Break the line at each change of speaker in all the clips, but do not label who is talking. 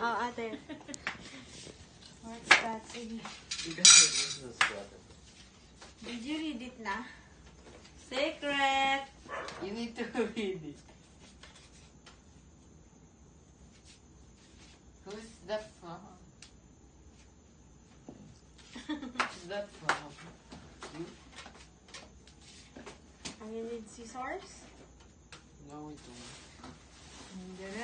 Oh, ate. What's that? Sige. Did you read it na? Secret!
You need to read it. Who's that from? Who's that from? You?
You need scissors?
No, we don't.
Yay!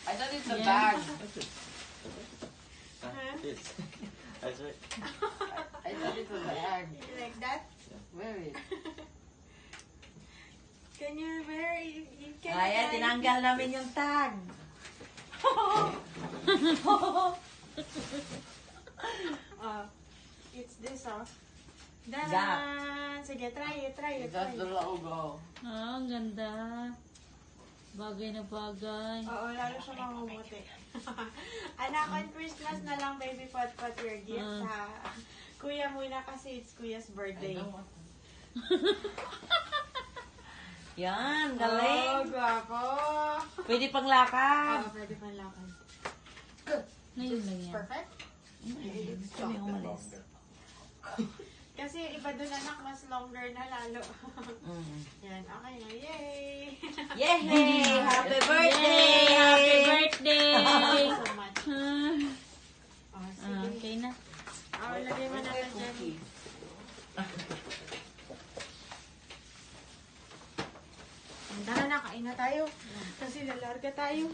I thought it's a bag.
Yes. That's right.
I thought it's a bag.
You like that?
Wear it.
Can you wear it? You can
Ayan, tinanggal namin yung tag.
It's this, oh. Danan! Sige, try it.
That's the logo.
Ah, ang ganda. Bagay na bagay.
Oo, lalo siya mamumuti. Anak, on Christmas na lang, baby, pot your gift, ha? Kuya muna kasi it's Kuya's birthday.
Yan,
Oh,
galing.
guwapo.
Pwede pang lakad.
Oo, pwede pa lakad.
Ngayon lang yan.
Perfect?
Gusto mo yung umalis.
Kasi iba dun, anak, mas longer na lalo.
Mm.
Yan, okay na. Yay!
Yay! Happy birthday!
Yay! Happy birthday!
Thank you so much.
Ah,
Oh, sige.
okay na.
Lagay mo natin dyan. Tara na, kain na tayo. Kasi lalarga tayo.